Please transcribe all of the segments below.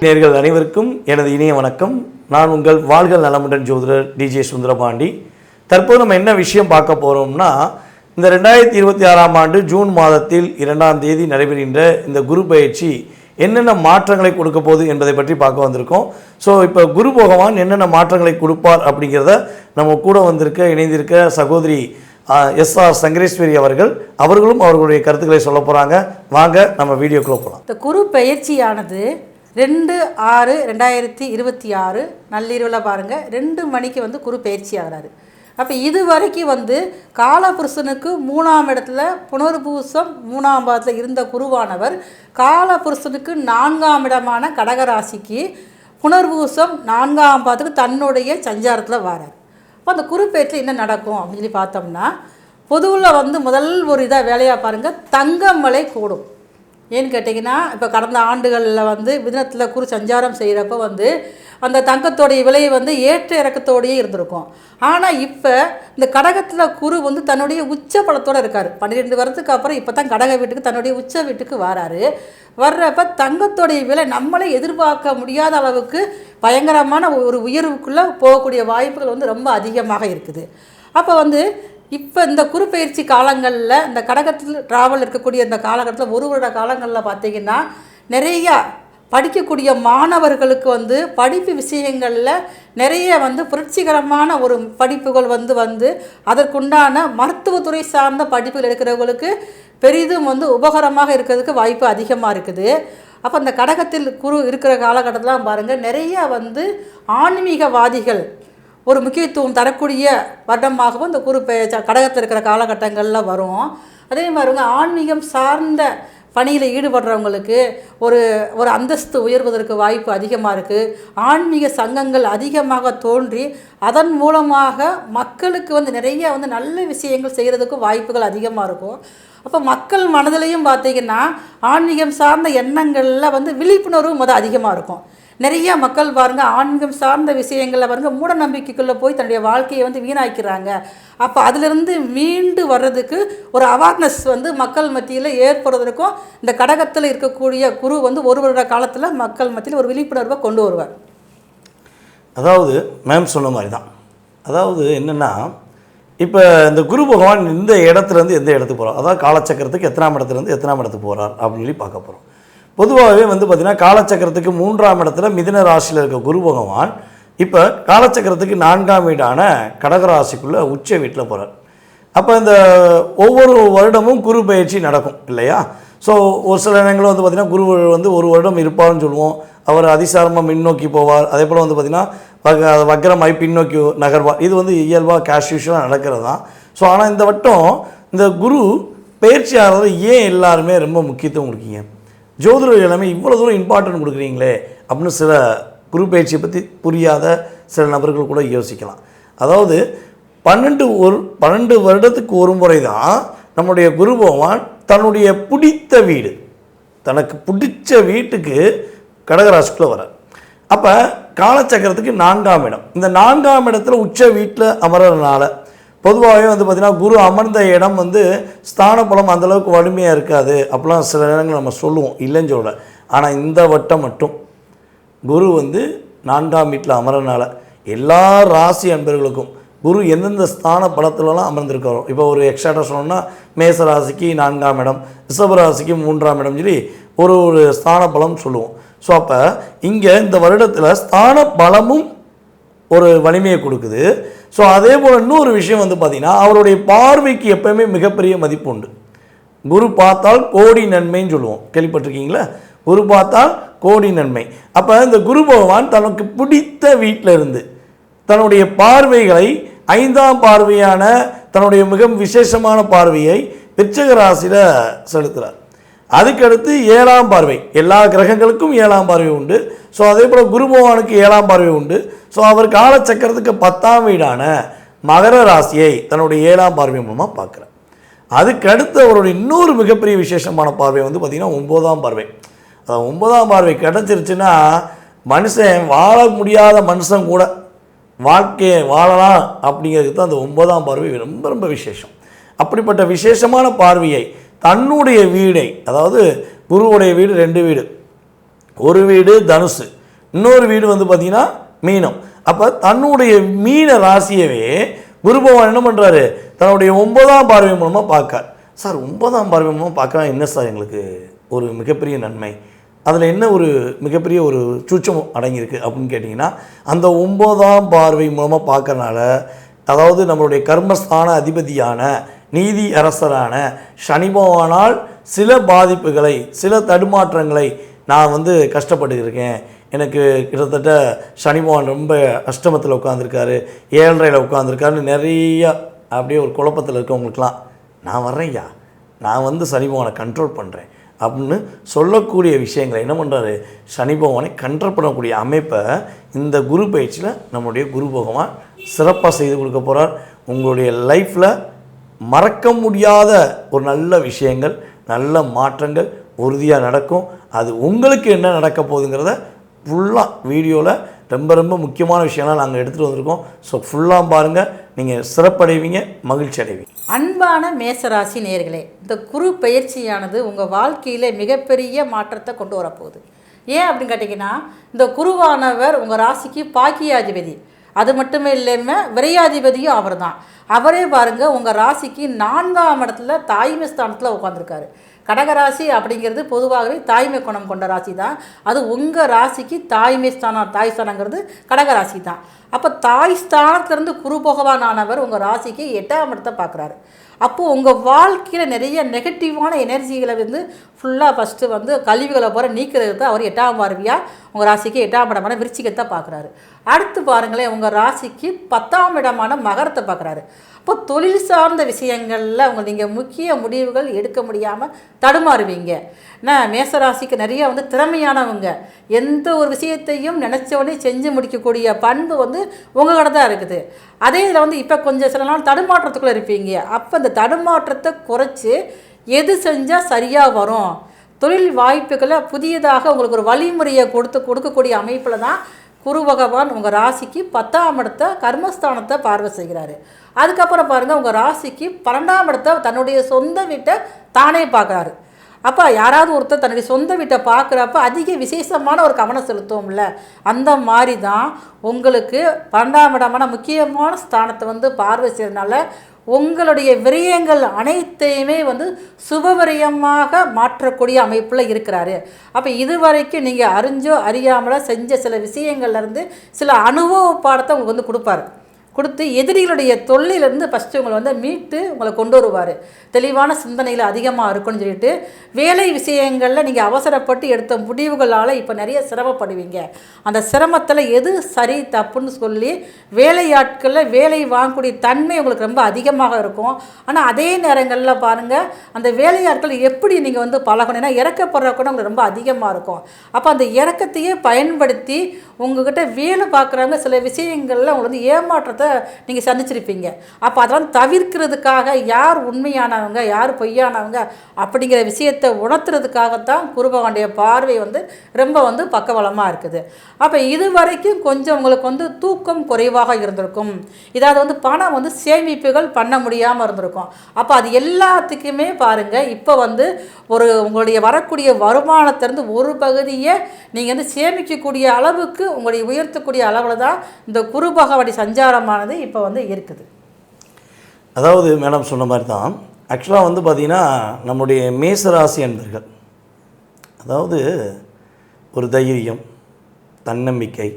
நேயர்கள் அனைவருக்கும் எனது இனிய வணக்கம். நான் உங்கள் வாழ்க நலமுடன் ஜோதிடர் டிஜே சுந்தரபாண்டி. தற்போது நம்ம என்ன விஷயம் பார்க்க போகிறோம்னா, இந்த 2026ஆம் ஆண்டு ஜூன் மாதத்தில் 2ஆம் தேதி நடைபெறுகின்ற இந்த குரு பயிற்சி என்னென்ன மாற்றங்களை கொடுக்க போகுது என்பதை பற்றி பார்க்க வந்திருக்கோம். ஸோ இப்போ குரு பகவான் என்னென்ன மாற்றங்களை கொடுப்பார் அப்படிங்கிறத நம்ம கூட இணைந்திருக்க சகோதரி எஸ்ஆர் சங்கரேஸ்வரி அவர்களும் அவர்களுடைய கருத்துக்களை சொல்ல போகிறாங்க. வாங்க நம்ம வீடியோக்குள்ளே போகலாம். இந்த குரு பயிற்சியானது 2/6/2026 நள்ளிரவில் பாருங்கள் 2 மணிக்கு குரு பயிற்சி ஆகிறாரு. அப்போ இது வரைக்கும் காலபுருஷனுக்கு 3ஆம் இடத்துல புனர்பூசம் 3ஆம் பாதத்தில் இருந்த குருவானவர் காலபுருஷனுக்கு 4ஆம் இடமான கடகராசிக்கு புனர்பூசம் 4ஆம் பாதத்துக்கு தன்னுடைய சஞ்சாரத்தில் வரார். அப்போ அந்த குரு பயிற்சியில் என்ன நடக்கும் அப்படின்னு சொல்லி பார்த்தோம்னா, பொதுவில் முதல் ஒரு இதாக வேலையாக பாருங்கள், தங்கம் விலை கூடும். ஏன்னு கேட்டிங்கன்னா, இப்போ கடந்த ஆண்டுகளில் மிதுனத்தில் குரு சஞ்சாரம் செய்கிறப்ப அந்த தங்கத்தோடைய விலை ஏற்ற இறக்கத்தோடையே இருந்திருக்கும். ஆனால் இப்போ இந்த கடகத்தில் குரு தன்னுடைய உச்ச பலத்தோடு இருக்கார். 12 வருடத்துக்கு அப்புறம் இப்போ தான் கடக வீட்டுக்கு தன்னுடைய உச்ச வீட்டுக்கு வராரு. வர்றப்ப தங்கத்தோடைய விலை நம்மளே எதிர்பார்க்க முடியாத அளவுக்கு பயங்கரமான ஒரு உயர்வுக்குள்ளே போகக்கூடிய வாய்ப்புகள் ரொம்ப அதிகமாக இருக்குது. அப்போ இப்போ இந்த குரு பயிற்சி காலங்களில் இந்த கடகத்தில் ட்ராவல் இருக்கக்கூடிய இந்த காலகட்டத்தில் 1 வருட காலங்களில் பார்த்திங்கன்னா, நிறையா படிக்கக்கூடிய மாணவர்களுக்கு படிப்பு விஷயங்களில் நிறைய புரட்சிகரமான ஒரு படிப்புகள் அதற்குண்டான மருத்துவத்துறை சார்ந்த படிப்புகள் எடுக்கிறவங்களுக்கு பெரிதும் உபகரமாக இருக்கிறதுக்கு வாய்ப்பு அதிகமாக இருக்குது. அப்போ அந்த கடகத்தில் குரு இருக்கிற காலகட்டத்தில் பாருங்கள், நிறைய ஆன்மீகவாதிகள் ஒரு முக்கியத்துவம் தரக்கூடிய வருடமாகவும் இந்த குரு கடகத்தில் இருக்கிற காலகட்டங்களில் வரும். அதே மாதிரி ஆன்மீகம் சார்ந்த பணியில் ஈடுபடுறவங்களுக்கு ஒரு அந்தஸ்து உயர்வதற்கு வாய்ப்பு அதிகமாக இருக்குது. ஆன்மீக சங்கங்கள் அதிகமாக தோன்றி அதன் மூலமாக மக்களுக்கு நிறைய நல்ல விஷயங்கள் செய்கிறதுக்கு வாய்ப்புகள் அதிகமாக இருக்கும். அப்போ மக்கள் மனதிலையும் பார்த்திங்கன்னா ஆன்மீகம் சார்ந்த எண்ணங்களில் விழிப்புணர்வு அதிகமாக இருக்கும். நிறைய மக்கள் பாருங்கள், ஆன்மீகம் சார்ந்த விஷயங்களில் மூட நம்பிக்கைக்குள்ளே போய் தன்னுடைய வாழ்க்கையை வீணாக்கிறாங்க. அப்போ அதிலிருந்து மீண்டு வர்றதுக்கு ஒரு அவேர்னஸ் மக்கள் மத்தியில் ஏற்படுறதுக்கும் இந்த கடகத்தில் இருக்கக்கூடிய குரு 1 வருட காலத்தில் மக்கள் மத்தியில் ஒரு விழிப்புணர்வை கொண்டு வருவார். அதாவது மேம் சொன்ன மாதிரி தான். அதாவது என்னென்னா, இப்போ இந்த குரு பகவான் இந்த இடத்துலேருந்து எந்த இடத்துக்கு போகிறார், அதாவது காலச்சக்கரத்துக்கு எத்தனாம் இடத்துலேருந்து எத்தனாம் இடத்துக்கு போகிறார் அப்படின்னு சொல்லி பார்க்க போகிறோம். பொதுவாகவே பார்த்திங்கன்னா, காலச்சக்கரத்துக்கு 3ஆம் இடத்துல மிதுன ராசியில் இருக்க குரு பகவான் இப்போ காலச்சக்கரத்துக்கு 4ஆம் வீடான கடகராசிக்குள்ளே உச்ச வீட்டில் போகிறார். அப்போ இந்த ஒவ்வொரு வருடமும் குரு பயிற்சி நடக்கும் இல்லையா? ஸோ ஒரு சில நேரங்களும் பார்த்திங்கன்னா குரு 1 வருடம் இருப்பார்னு சொல்லுவோம். அவர் அதிசாரமாக முன்னோக்கி போவார். அதே போல் பார்த்திங்கன்னா வக்ரமாய் பின்னோக்கி நகர்வார். இது இயல்பாக கேஷுவலாக நடக்கிறது தான். ஸோ ஆனால் இந்த வட்டம் இந்த குரு பயிற்சி ஆகிறது ஏன் எல்லாருமே ரொம்ப முக்கியத்துவம் கொடுக்கீங்க, ஜோதிடர் எல்லாமே இவ்வளோ தூரம் இம்பார்ட்டன்ட் கொடுக்குறீங்களே அப்படின்னு சில குரு பயிற்சியை பற்றி புரியாத சில நபர்கள் கூட யோசிக்கலாம். அதாவது 12 வருடத்துக்கு ஒரு முறை தான் நம்முடைய குரு பகவான் தன்னுடைய பிடித்த வீடு, தனக்கு பிடிச்ச வீட்டுக்கு கடகராசிக்குள்ளே வரார். அப்போ காலச்சக்கரத்துக்கு 4ஆம் இடம், இந்த 4ஆம் இடத்துல உச்ச வீட்டில் அமர்றதுனால பொதுவாகவே பார்த்திங்கன்னா குரு அமர்ந்த இடம் ஸ்தான பலம் அந்தளவுக்கு வலிமையாக இருக்காது அப்படிலாம் சில நேரங்கள் நம்ம சொல்லுவோம், இல்லைன்னு சொல்ல. ஆனால் இந்த வட்டம் மட்டும் குரு 4ஆம் வீட்டில் அமர்றதுனால எல்லா ராசி அன்பர்களுக்கும் குரு எந்தெந்த ஸ்தான பலத்துலலாம் அமர்ந்திருக்காரோ, இப்போ ஒரு எக்ஸ்ட்ராட்டாக சொல்லணும்னா மேச ராசிக்கு 4ஆம் இடம், ரிஷப ராசிக்கு 3ஆம் இடம் சொல்லி ஒரு ஸ்தான பலம் சொல்லுவோம். ஸோ அப்போ இங்கே இந்த வருடத்தில் ஸ்தான பலமும் ஒரு வலிமையை கொடுக்குது. ஸோ அதே போல் இன்னொரு விஷயம் பார்த்திங்கன்னா, அவருடைய பார்வைக்கு எப்போயுமே மிகப்பெரிய மதிப்பு உண்டு. குரு பார்த்தால் கோடி நன்மைன்னு சொல்லுவோம், கேள்விப்பட்டிருக்கீங்களா? குரு பார்த்தால் கோடி நன்மை. அப்போ இந்த குரு பகவான் தனக்கு பிடித்த வீட்டில் இருந்து தன்னுடைய பார்வைகளை 5ஆம் பார்வையான தன்னுடைய மிக விசேஷமான பார்வையை விருச்சிக ராசியில் செலுத்துகிறார். அதுக்கடுத்து 7ஆம் பார்வை, எல்லா கிரகங்களுக்கும் 7ஆம் பார்வை உண்டு. ஸோ அதே போல் குரு பகவானுக்கு 7ஆம் பார்வை உண்டு. ஸோ அவர் காலச்சக்கரத்துக்கு 10ஆம் வீடான மகர ராசியை தன்னுடைய 7ஆம் பார்வை மூலமாக பார்க்குறார். அதுக்கடுத்து அவருடைய இன்னொரு மிகப்பெரிய விசேஷமான பார்வை பார்த்திங்கன்னா 9ஆம் பார்வை. 9ஆம் பார்வை கிடச்சிருச்சுன்னா மனுஷன் வாழ முடியாத மனுஷன் கூட வாழ்க்கையை வாழலாம் அப்படிங்கிறதுக்கு தான் அந்த 9ஆம் பார்வை ரொம்ப ரொம்ப விசேஷம். அப்படிப்பட்ட விசேஷமான பார்வையை தன்னுடைய வீடை, அதாவது குருவுடைய வீடு 2 வீடு, ஒரு வீடு தனுசு, இன்னொரு வீடு வந்து பார்த்திங்கன்னா மீனம். அப்போ தன்னுடைய மீன ராசியவே குரு பகவான் என்ன பண்ணுறாரு, தன்னுடைய 9ஆம் பார்வை மூலமாக பார்க்கார். சார் 9ஆம் பார்வை மூலமாக பார்க்கலாம் என்ன சார் எங்களுக்கு ஒரு மிகப்பெரிய நன்மை, அதில் என்ன ஒரு மிகப்பெரிய ஒரு சூட்சம் அடங்கியிருக்கு அப்படின்னு கேட்டிங்கன்னா, அந்த 9ஆம் பார்வை மூலமாக பார்க்கறனால, அதாவது நம்மளுடைய கர்மஸ்தான அதிபதியான நீதி அரசரான சனி பகவானால் சில பாதிப்புகளை, சில தடுமாற்றங்களை நான் வந்து கஷ்டப்பட்டு இருக்கேன். எனக்கு கிட்டத்தட்ட சனி பகவான் ரொம்ப அஷ்டமத்தில் உட்காந்துருக்காரு, 7.5ல் உட்காந்துருக்காருன்னு நிறையா அப்படியே ஒரு குழப்பத்தில் இருக்கவங்களுக்கெல்லாம் நான் வர்றேன்யா, நான் வந்து சனி பகவானை கண்ட்ரோல் பண்ணுறேன் அப்படின்னு சொல்லக்கூடிய விஷயங்களை என்ன பண்ணுறாரு, சனி பகவானை கண்ட்ரோல் பண்ணக்கூடிய அமைப்பை இந்த குரு பயிற்சியில் நம்மளுடைய குரு பகவான் சிறப்பாக செய்து கொடுக்க போகிறார். உங்களுடைய லைஃப்பில் மறக்க முடியாத ஒரு நல்ல விஷயங்கள், நல்ல மாற்றங்கள் உறுதியாக நடக்கும். அது உங்களுக்கு என்ன நடக்க போகுதுங்கிறத ஃபுல்லாக வீடியோவில் ரொம்ப ரொம்ப முக்கியமான விஷயம்லாம் நாங்கள் எடுத்துகிட்டு வந்திருக்கோம். ஸோ ஃபுல்லாக பாருங்கள், நீங்கள் சிறப்படைவீங்க, மகிழ்ச்சி அடைவீங்க. அன்பான மேசராசி நேயர்களே, இந்த குரு பயிற்சியானது உங்கள் வாழ்க்கையில் மிகப்பெரிய மாற்றத்தை கொண்டு வரப்போகுது. ஏன் அப்படின்னு கேட்டிங்கன்னா, இந்த குருவானவர் உங்கள் ராசிக்கு பாக்கியாதிபதி, அது மட்டுமே இல்லாமல் விரையாதிபதியும் அவர் தான். அவரே பாருங்கள் உங்கள் ராசிக்கு 4ஆம் இடத்துல தாய்மை ஸ்தானத்தில் உட்காந்துருக்காரு. கடகராசி அப்படிங்கிறது பொதுவாகவே தாய்மை குணம் கொண்ட ராசி தான். அது உங்கள் ராசிக்கு தாய்மை ஸ்தானம், தாய் ஸ்தானங்கிறது கடகராசி தான். அப்போ தாய் ஸ்தானத்திலேருந்து குரு பகவான் ஆனவர் உங்கள் ராசிக்கு 8ஆம் இடத்தை பார்க்குறாரு. அப்போது உங்கள் வாழ்க்கையில் நிறைய நெகட்டிவான எனர்ஜிகளை வந்து ஃபுல்லாக ஃபஸ்ட்டு வந்து கழிவுகளை போகிற நீக்கிறதுக்கு அவர் 8ஆம் பார்வையாக உங்கள் ராசிக்கு 8ஆம் இடமான விருச்சிகத்தை பார்க்குறாரு. அடுத்து பாருங்களேன், உங்கள் ராசிக்கு 10ஆம் இடமான மகரத்தை பார்க்குறாரு. இப்போ தொழில் சார்ந்த விஷயங்களில் நீங்கள் முக்கிய முடிவுகள் எடுக்க முடியாமல் தடுமாறுவீங்க. மேசராசிக்கு நிறைய வந்து திறமையானவங்க, எந்த ஒரு விஷயத்தையும் நினச்சவொடனே செஞ்சு முடிக்கக்கூடிய பண்பு வந்து உங்கள்கிட்ட தான் இருக்குது. அதே இதில் வந்து இப்போ கொஞ்சம் சில நாள் தடுமாற்றத்துக்குள்ளே இருப்பீங்க. அப்போ அந்த தடுமாற்றத்தை குறைச்சி எது செஞ்சால் சரியாக வரும், தொழில் வாய்ப்புகளை புதியதாக உங்களுக்கு ஒரு வழிமுறையை கொடுக்கக்கூடிய அமைப்பில் தான் குரு பகவான் உங்கள் ராசிக்கு 10ஆம் இடத்தை கர்மஸ்தானத்தை பார்வை செய்கிறாரு. அதுக்கப்புறம் பாருங்கள், உங்கள் ராசிக்கு 12ஆம் இடத்தை தன்னுடைய சொந்த வீட்டை தானே பார்க்குறாரு. அப்போ யாராவது ஒருத்தர் தன்னுடைய சொந்த வீட்டை பார்க்குறப்ப அதிக விசேஷமான ஒரு கவனம் செலுத்துவோம்ல, அந்த மாதிரி தான் உங்களுக்கு 12ஆம் இடமான முக்கியமான ஸ்தானத்தை வந்து பார்வை செய்யறதுனால உங்களுடைய விரயங்கள் அனைத்தையுமே வந்து சுபவிரயமாக மாற்றக்கூடிய அமைப்பில் இருக்கிறாரு. அப்போ இதுவரைக்கும் நீங்கள் அறிஞ்சோ அறியாமலோ செஞ்ச சில விஷயங்கள்லேருந்து சில அனுபவ பாடத்தை உங்களுக்கு வந்து கொடுத்து எதிரிகளுடைய தொல்லையிலேருந்து ஃபஸ்ட்டு உங்களை வந்து மீட்டு உங்களை கொண்டு வருவார். தெளிவான சிந்தனையில் அதிகமாக இருக்குன்னு சொல்லிட்டு வேலை விஷயங்களில் நீங்கள் அவசரப்பட்டு எடுத்த முடிவுகளால் இப்போ நிறைய சிரமப்படுவீங்க. அந்த சிரமத்தில் எது சரி தப்புன்னு சொல்லி வேலையாட்களில் வேலை வாங்கக்கூடிய தன்மை உங்களுக்கு ரொம்ப அதிகமாக இருக்கும். ஆனால் அதே நேரங்களில் பாருங்கள், அந்த வேலையாட்கள் எப்படி நீங்கள் வந்து பழகணும், ஏன்னா இறக்கப்படுற கூட உங்களுக்கு ரொம்ப அதிகமாக இருக்கும். அப்போ அந்த இறக்கத்தையே பயன்படுத்தி உங்கள்கிட்ட வேலை பார்க்குறவங்க சில விஷயங்களில் உங்களை வந்து ஏமாற்றத்தை நீங்கள் சந்திச்சிருப்பீங்க. அப்போ அதெல்லாம் தவிர்க்கிறதுக்காக யார் உண்மையானவங்க யார் பொய்யானவங்க அப்படிங்கிற விஷயத்தை உணர்த்துறதுக்காகத்தான் குரு பகவானுடைய பார்வை வந்து ரொம்ப வந்து பக்கபலமாக இருக்குது. அப்போ இது வரைக்கும் கொஞ்சம் உங்களுக்கு வந்து தூக்கம் குறைவாக இருந்திருக்கும், இதாவது வந்து பணம் வந்து சேமிப்புகள் பண்ண முடியாமல் இருந்திருக்கும். அப்போ அது எல்லாத்துக்குமே பாருங்கள், இப்போ வந்து உங்களுடைய வரக்கூடிய வருமானத்திலேருந்து ஒரு பகுதியை நீங்கள் வந்து சேமிக்கக்கூடிய அளவுக்கு உங்களுடைய உயர்த்தக்கூடிய அளவில் தான் இந்த குரு பகவானுடைய சஞ்சாரமானது இப்போ வந்து இருக்குது. அதாவது மேடம் சொன்ன மாதிரி தான் ஆக்சுவலாக வந்து பார்த்திங்கன்னா நம்முடைய மேசராசி அன்பர்கள், அதாவது ஒரு தைரியம், தன்னம்பிக்கை,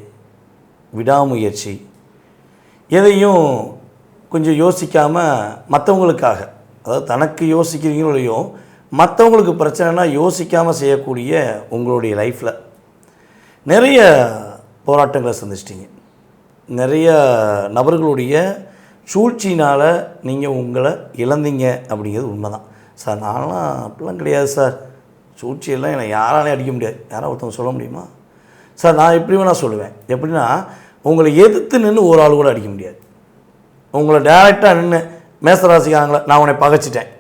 விடாமுயற்சி, எதையும் கொஞ்சம் யோசிக்காமல் மற்றவங்களுக்காக, அதாவது தனக்கு யோசிக்கிறீங்களோ மற்றவங்களுக்கு பிரச்சனைனா யோசிக்காமல் செய்யக்கூடிய உங்களுடைய லைஃப்பில் நிறைய போராட்டங்களை சந்திச்சிட்டிங்க. நிறைய நபர்களுடைய சூழ்ச்சினால் நீங்கள் உங்களை இழந்தீங்க அப்படிங்கிறது உண்மை தான் சார். நான்லாம் அப்படிலாம் கிடையாது சார், சூழ்ச்சியெல்லாம் என்னை யாராலையும் அடிக்க முடியாது. யாராவது ஒருத்தவங்க சொல்ல முடியுமா சார்? நான் எப்படி வேணால் சொல்லுவேன். எப்படின்னா, உங்களை எதிர்த்து நின்று ஒரு ஆள் கூட அடிக்க முடியாது. உங்களை டைரெக்டாக நின்று மேசராசிக்காரங்கள நான் உன்னை பகைச்சிட்டேன்,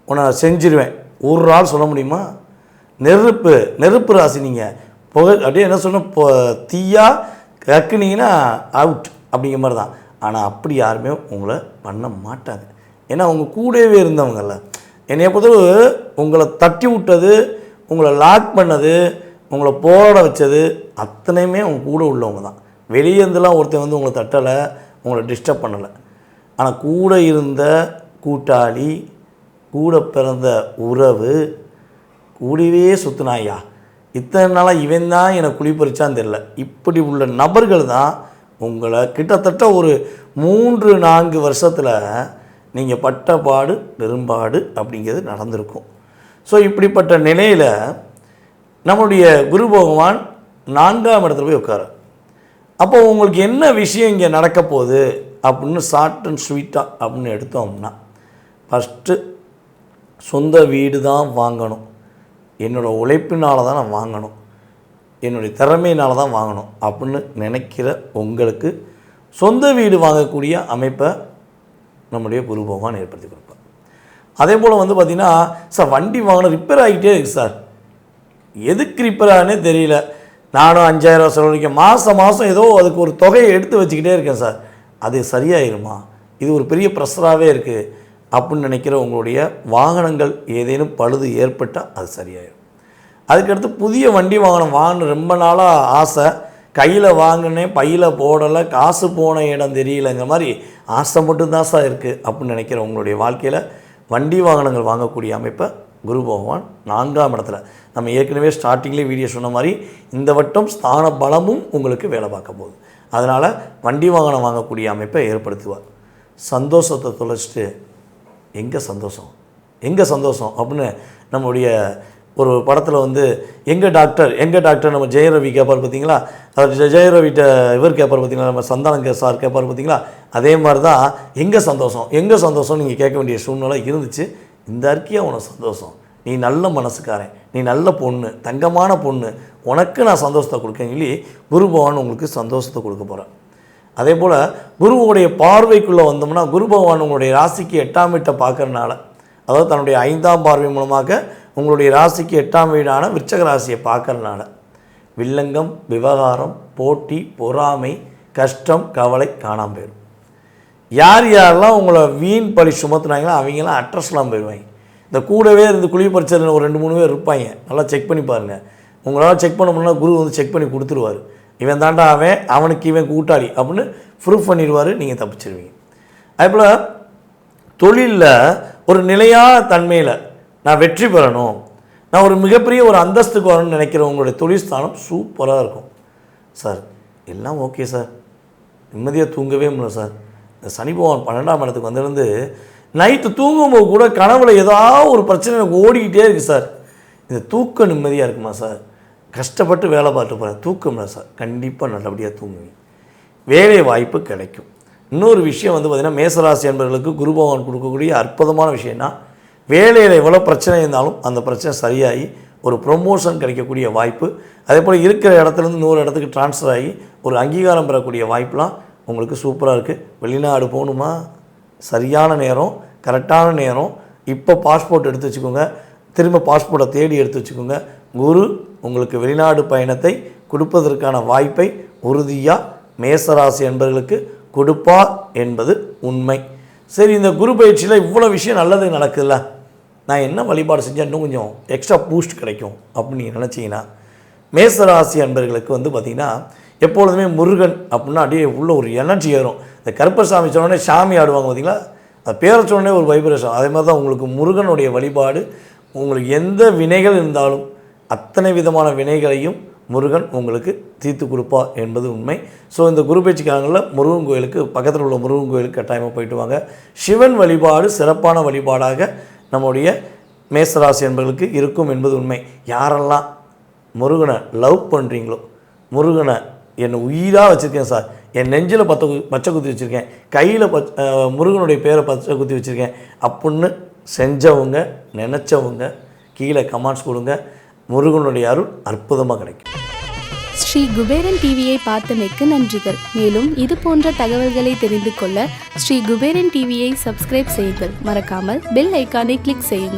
உன்னை செஞ்சிருவேன் ஒரு ஆள் சொல்ல முடியுமா? நெருப்பு ராசி நீங்கள் அப்படியே என்ன சொன்ன தீயா கக்குனீங்கன்னா அவுட் அப்படிங்கிற மாதிரி தான். ஆனால் அப்படி யாருமே உங்களை பண்ண மாட்டாங்க. ஏன்னா அவங்க கூடவே இருந்தவங்கல்ல. என்னைய பொறுத்தவரை உங்களை தட்டி விட்டது, உங்களை லாக் பண்ணது, உங்களை போராட வச்சது அத்தனையுமே அவங்க கூட உள்ளவங்க தான். வெளியேருந்துலாம் ஒருத்தர் வந்து உங்களை தட்டலை, உங்களை டிஸ்டர்ப் பண்ணலை. ஆனால் கூட இருந்த கூட்டாளி, கூட பிறந்த உறவு, கூடவே சுற்றுனாயா, இத்தனை நாளாக இவன் தான் என்னை குளிப்பறிச்சான்னு தெரியல, இப்படி உள்ள நபர்கள் தான் உங்களை கிட்டத்தட்ட ஒரு 3-4 வருஷத்தில் நீங்கள் பட்ட பாடு பெரும்பாடு அப்படிங்கிறது நடந்திருக்கும். ஸோ இப்படிப்பட்ட நிலையில் நம்மளுடைய குரு பகவான் 4ஆம் இடத்துல போய் உட்கார. அப்போ உங்களுக்கு என்ன விஷயம் இங்கே நடக்க போகுது அப்படின்னு ஷார்ட் அண்ட் ஸ்வீட்டாக அப்படின்னு எடுத்தோம்னா, ஃபஸ்ட்டு சொந்த வீடு தான் வாங்கணும், என்னோடய உழைப்பினால் தான் நான் வாங்கணும், என்னுடைய திறமையினால் தான் வாங்கணும் அப்படின்னு நினைக்கிற உங்களுக்கு சொந்த வீடு வாங்கக்கூடிய அமைப்பை நம்முடைய குரு பகவான் ஏற்படுத்தி கொடுப்பார். அதே போல் வந்து பார்த்திங்கன்னா, சார் வண்டி வாங்கணும் ரிப்பேர் ஆகிட்டே இருக்குது சார், எதுக்கு ரிப்பேர் ஆகுனே தெரியல, நானும் 5000 செலவழிக்கேன், மாதம் ஏதோ அதுக்கு ஒரு தொகையை எடுத்து வச்சுக்கிட்டே இருக்கேன் சார், அது சரியாயிருமா, இது ஒரு பெரிய ப்ரெஷராகவே இருக்குது அப்படின்னு நினைக்கிற உங்களுடைய வாகனங்கள் ஏதேனும் பழுது ஏற்பட்டால் அது சரியாயிடும். அதுக்கடுத்து புதிய வண்டி வாங்கணும் ரொம்ப நாளாக ஆசை, கையில் வாங்கினேன் பையில் போடலை, காசு போன இடம் தெரியலைங்கிற மாதிரி ஆசை மட்டும்தான் சார் இருக்குது அப்படின்னு நினைக்கிற உங்களுடைய வாழ்க்கையில் வண்டி வாகனங்கள் வாங்கக்கூடிய அமைப்பை குரு பகவான் 4ஆம் இடத்துல, நம்ம ஏற்கனவே ஸ்டார்டிங்லேயே வீடியோ சொன்ன மாதிரி இந்த வட்டம் ஸ்தான பலமும் உங்களுக்கு வேலை பார்க்க போகுது. அதனால் வண்டி வாகனம் வாங்கக்கூடிய அமைப்பை ஏற்படுத்துவார். சந்தோஷத்தை தொலைச்சிட்டு எங்கே சந்தோஷம் அப்படின்னு நம்முடைய ஒரு படத்தில் வந்து எங்கள் டாக்டர் நம்ம ஜெயரவி கேட்பார் பார்த்தீங்களா, அவர் ஜெயரவிட்ட இவர் கேட்பார் பார்த்தீங்களா, நம்ம சந்தானம் சார் கேட்பார் பார்த்தீங்களா, அதே மாதிரி தான் எங்கே சந்தோஷம் நீங்கள் கேட்க வேண்டிய சூழ்நிலை இருந்துச்சு. இந்த அறிக்கையாக உனக்கு சந்தோஷம், நீ நல்ல மனசுக்காரன், நீ நல்ல பொண்ணு, தங்கமான பொண்ணு, உனக்கு நான் சந்தோஷத்தை கொடுக்கேன்னு சொல்லி குரு பகவான் உங்களுக்கு சந்தோஷத்தை கொடுக்க போகிறேன். அதே போல் குருவுடைய பார்வைக்குள்ளே வந்தோம்னா, குரு பகவான் உங்களுடைய ராசிக்கு 8ஆம் வீட்டை பார்க்கறனால, அதாவது தன்னுடைய 5ஆம் பார்வை மூலமாக உங்களுடைய ராசிக்கு 8ஆம் வீடான விருச்சக ராசியை பார்க்கறனால வில்லங்கம், விவகாரம், போட்டி, பொறாமை, கஷ்டம், கவலை காணாமல் போயிடும். யாரெல்லாம் உங்களை வீண் பழி சுமத்துனாங்களோ அவங்களாம் அட்ரஸ்லாம் போயிடுவாங்க. இந்த கூடவே இருந்து குழி பறிச்சதில் ஒரு 2-3 பேர் இருப்பாங்க, நல்லா செக் பண்ணி பாருங்கள். உங்களால் செக் பண்ண முடியல, குரு வந்து செக் பண்ணி கொடுத்துருவார், இவன் தாண்டா அவனுக்கு இவன் கூட்டாளி அப்படின்னு ப்ரூஃப் பண்ணிடுவார், நீங்கள் தப்பிச்சிருவீங்க. அதேபோல் தொழிலில் ஒரு நிலையான தன்மையில் நான் வெற்றி பெறணும், நான் ஒரு மிகப்பெரிய ஒரு அந்தஸ்துக்கு வரணும்னு நினைக்கிற உங்களுடைய தொழில் ஸ்தானம் சூப்பராக இருக்கும். சார் எல்லாம் ஓகே சார், நிம்மதியாக தூங்கவே முடியல சார், இந்த சனி பகவான் 12ஆம் இடத்துக்கு வந்திருந்து நைட்டு தூங்கும்போது கூட கனவுல ஏதாவது ஒரு பிரச்சனை எனக்கு ஓடிக்கிட்டே இருக்குது சார், இந்த தூக்கம் நிம்மதியாக இருக்குமா சார், கஷ்டப்பட்டு வேலை பார்த்துட்டு போகிறேன், தூக்கம் இல்லை சார், கண்டிப்பாக நல்லபடியாக தூங்குவீங்க, வேலை வாய்ப்பு கிடைக்கும். இன்னொரு விஷயம் வந்து பார்த்திங்கன்னா, மேசராசி என்பவர்களுக்கு குரு பகவான் கொடுக்கக்கூடிய அற்புதமான விஷயம்னா, வேலையில் எவ்வளோ பிரச்சனை இருந்தாலும் அந்த பிரச்சனை சரியாகி ஒரு ப்ரொமோஷன் கிடைக்கக்கூடிய வாய்ப்பு, அதே போல் இருக்கிற இடத்துலேருந்து இன்னொரு இடத்துக்கு ட்ரான்ஸ்ஃபர் ஆகி ஒரு அங்கீகாரம் பெறக்கூடிய வாய்ப்புலாம் உங்களுக்கு சூப்பராக இருக்குது. வெளிநாடு போகணுமா, சரியான நேரம், கரெக்டான நேரம், இப்போ பாஸ்போர்ட் எடுத்து வச்சுக்கோங்க, திரும்ப பாஸ்போர்ட்டை தேடி எடுத்து வச்சுக்கோங்க. குரு உங்களுக்கு வெளிநாடு பயணத்தை கொடுப்பதற்கான வாய்ப்பை உறுதியாக மேசராசி என்பவர்களுக்கு கொடுப்பார் என்பது உண்மை. சரி, இந்த குரு பயிற்சியில் இவ்வளோ விஷயம் நல்லது நடக்குதுல்ல, நான் என்ன வழிபாடு செஞ்சால் இன்னும் கொஞ்சம் எக்ஸ்ட்ரா பூஸ்ட் கிடைக்கும் அப்படின்னு நீங்கள் நினச்சிங்கன்னா, மேசராசி அன்பர்களுக்கு வந்து பார்த்திங்கன்னா எப்பொழுதுமே முருகன் அப்படின்னா அப்படியே உள்ள ஒரு எனர்ஜி ஏறும். இந்த கருப்பசாமி சொன்னோடனே சாமி ஆடுவாங்க பார்த்திங்களா, அது பேரை சொன்னோடனே ஒரு வைப்ரேஷன். அதே மாதிரி தான் உங்களுக்கு முருகனுடைய வழிபாடு, உங்களுக்கு எந்த வினைகள் இருந்தாலும் அத்தனை விதமான வினைகளையும் முருகன் உங்களுக்கு தீர்த்து கொடுப்பா என்பது உண்மை. ஸோ இந்த குரு பயிற்சி காலங்களில் முருகன் கோயிலுக்கு பக்கத்தில் உள்ள முருகன் கோயிலுக்கு கட்டாயமாக போயிட்டு வாங்க. சிவன் வழிபாடு சிறப்பான வழிபாடாக நம்முடைய மேசராசி என்பவர்களுக்கு இருக்கும் என்பது உண்மை. யாரெல்லாம் முருகனை லவ் பண்ணுறீங்களோ, முருகனை என்னை உயிராக வச்சுருக்கேன் சார், என் நெஞ்சில் பச்சை குத்தி வச்சுருக்கேன், கையில் முருகனுடைய பேரை பச்சை குத்தி வச்சுருக்கேன் அப்படின்னு செஞ்சவங்க, நினச்சவங்க கீழே கமெண்ட்ஸ் கொடுங்க. முருகனுடைய அருள் அற்புதமாக கிடைக்கும். ஸ்ரீ குபேரன் டிவியை பார்த்தமைக்கு நன்றிகள். மேலும் இது போன்ற தகவல்களை தெரிந்து கொள்ள ஸ்ரீ குபேரன் டிவியை சப்ஸ்கிரைப் செய்யுங்கள். மறக்காமல் பெல் ஐக்கானை கிளிக் செய்யுங்கள்.